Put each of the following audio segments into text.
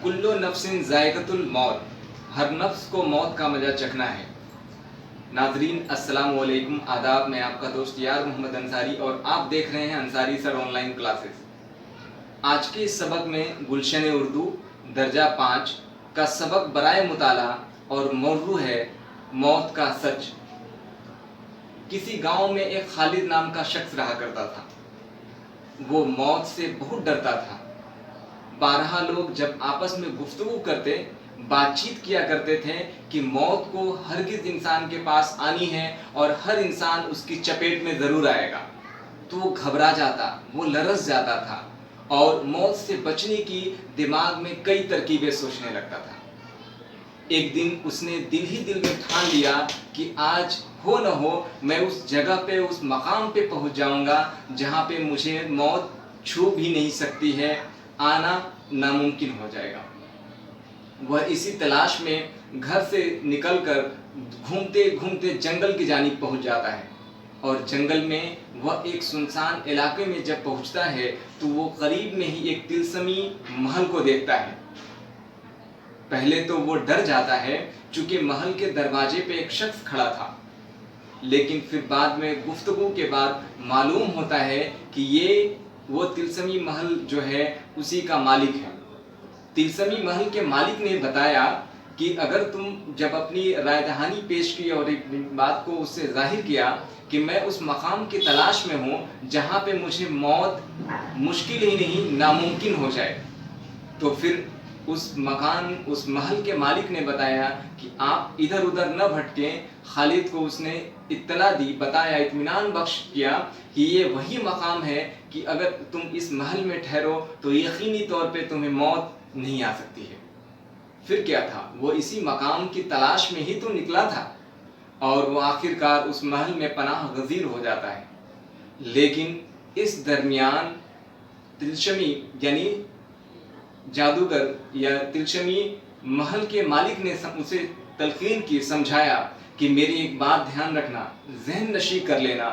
کلو نفس ذائقۃ الموت، ہر نفس کو موت کا مزہ چکھنا ہے۔ ناظرین السلام علیکم، آداب، میں آپ کا دوست یار محمد انصاری اور آپ دیکھ رہے ہیں انصاری سر آن لائن کلاسز۔ آج کے اس سبق میں گلشن اردو درجہ 5 کا سبق برائے مطالعہ اور موضوع ہے موت کا سچ۔ کسی گاؤں میں ایک خالد نام کا شخص رہا کرتا تھا۔ وہ موت سے بہت ڈرتا تھا۔ بارہا لوگ جب آپس میں گفتگو کرتے، بات چیت کیا کرتے تھے کہ موت کو ہرگز انسان کے پاس آنی ہے اور ہر انسان اس کی چپیٹ میں ضرور آئے گا، تو وہ گھبرا جاتا، وہ لرز جاتا تھا اور موت سے بچنے کی دماغ میں کئی ترکیبیں سوچنے لگتا تھا۔ ایک دن اس نے دل ہی دل میں ٹھان لیا کہ آج ہو نہ ہو میں اس جگہ پہ، اس مقام پہ پہنچ جاؤں گا جہاں پہ مجھے موت چھو بھی نہیں سکتی ہے، آنا ناممکن ہو جائے گا۔ وہ اسی تلاش میں گھر سے نکل کر گھومتے گھومتے جنگل کی جانب پہنچ جاتا ہے، اور جنگل میں وہ ایک سنسان علاقے میں جب پہنچتا ہے تو وہ قریب میں ہی ایک طلسمی محل کو دیکھتا ہے۔ پہلے تو وہ ڈر جاتا ہے چونکہ محل کے دروازے پہ ایک شخص کھڑا تھا، لیکن پھر بعد میں گفتگو کے بعد معلوم ہوتا ہے کہ یہ وہ طلسمی محل جو ہے اسی کا مالک ہے۔ طلسمی محل کے مالک نے بتایا کہ اگر تم جب اپنی رائے دہانی پیش کی اور ایک بات کو اس سے ظاہر کیا کہ میں اس مقام کی تلاش میں ہوں جہاں پہ مجھے موت مشکل ہی نہیں ناممکن ہو جائے، تو پھر اس محل کے مالک نے بتایا کہ آپ ادھر ادھر نہ بھٹکیں۔ خالد کو اس نے اطلاع دی، بتایا، اطمینان بخش کیا کہ یہ وہی مقام ہے کہ اگر تم اس محل میں ٹھہرو تو یقینی طور پہ تمہیں موت نہیں آ سکتی ہے۔ پھر کیا تھا، وہ اسی مقام کی تلاش میں ہی تو نکلا تھا اور وہ آخر کار اس محل میں پناہ گزیر ہو جاتا ہے۔ لیکن اس درمیان طلسمی یعنی جادوگر یا طلسمی محل کے مالک نے اسے تلقین کی، سمجھایا کہ میری ایک بات دھیان رکھنا، ذہن نشی کر لینا،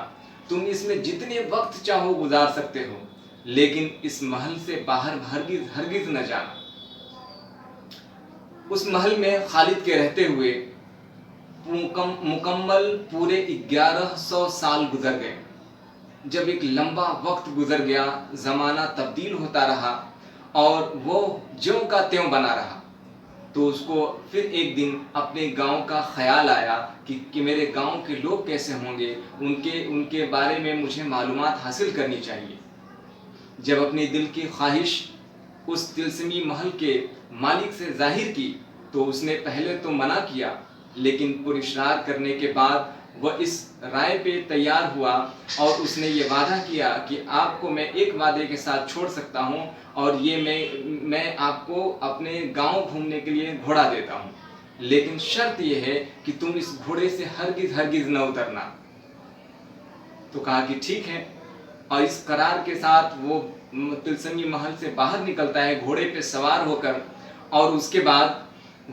تم اس میں جتنے وقت چاہو گزار سکتے ہو، لیکن اس محل سے باہر ہرگز نہ جانا۔ اس محل میں خالد کے رہتے ہوئے مکمل پورے 1100 سال گزر گئے۔ جب ایک لمبا وقت گزر گیا، زمانہ تبدیل ہوتا رہا اور وہ جوں کا تیوں بنا رہا، تو اس کو پھر ایک دن اپنے گاؤں کا خیال آیا کہ میرے گاؤں کے لوگ کیسے ہوں گے، ان کے بارے میں مجھے معلومات حاصل کرنی چاہیے۔ جب اپنی دل کی خواہش اس طلسمی محل کے مالک سے ظاہر کی تو اس نے پہلے تو منع کیا، لیکن پراشرار کرنے کے بعد وہ اس رائے پہ تیار ہوا اور اس نے یہ وعدہ کیا کہ آپ کو میں ایک وعدے کے ساتھ چھوڑ سکتا ہوں، اور یہ میں آپ کو اپنے گاؤں گھومنے کے لیے گھوڑا دیتا ہوں، لیکن شرط یہ ہے کہ تم اس گھوڑے سے ہرگز نہ اترنا۔ تو کہا کہ ٹھیک ہے، اور اس قرار کے ساتھ وہ طلسمی محل سے باہر نکلتا ہے گھوڑے پہ سوار ہو کر، اور اس کے بعد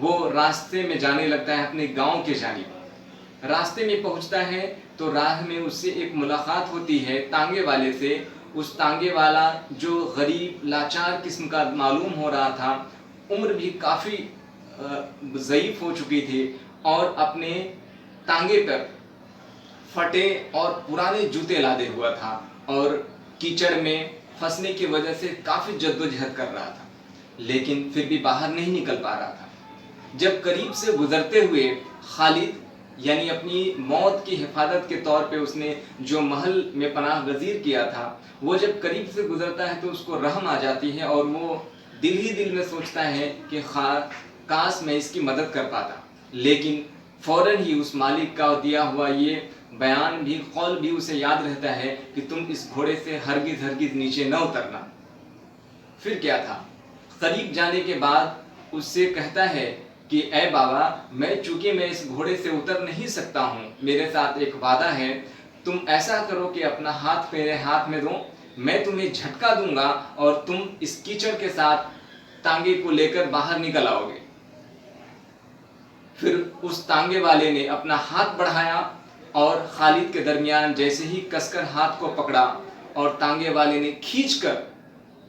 وہ راستے میں جانے لگتا ہے اپنے گاؤں کے جانب۔ راستے میں پہنچتا ہے تو راہ میں اس سے ایک ملاقات ہوتی ہے تانگے والے سے۔ اس تانگے والا جو غریب لاچار قسم کا معلوم ہو رہا تھا، عمر بھی کافی ضعیف ہو چکی تھی اور اپنے تانگے پر پھٹے اور پرانے جوتے لادے ہوا تھا اور کیچڑ میں پھنسنے کی وجہ سے کافی جدوجہد کر رہا تھا، لیکن پھر بھی باہر نہیں نکل پا رہا تھا۔ جب قریب سے گزرتے ہوئے خالد یعنی اپنی موت کی حفاظت کے طور پہ اس نے جو محل میں پناہ گزیر کیا تھا، وہ جب قریب سے گزرتا ہے تو اس کو رحم آ جاتی ہے اور وہ دل ہی دل میں سوچتا ہے کہ کاش میں اس کی مدد کر پاتا، لیکن فوراً ہی اس مالک کا دیا ہوا یہ بیان بھی، قول بھی اسے یاد رہتا ہے کہ تم اس گھوڑے سے ہرگز نیچے نہ اترنا۔ پھر کیا تھا، قریب جانے کے بعد اس سے کہتا ہے کہ اے بابا، چونکہ میں اس گھوڑے سے اتر نہیں سکتا ہوں، میرے ساتھ ایک وعدہ ہے، تم ایسا کرو کہ اپنا ہاتھ میرے ہاتھ میں دو، میں تمہیں جھٹکا دوں گا اور تم اس کیچڑ کے ساتھ تانگے کو لے کر باہر نکل آؤ گے۔ پھر اس تانگے والے نے اپنا ہاتھ بڑھایا اور خالد کے درمیان جیسے ہی کس کر ہاتھ کو پکڑا اور تانگے والے نے کھینچ کر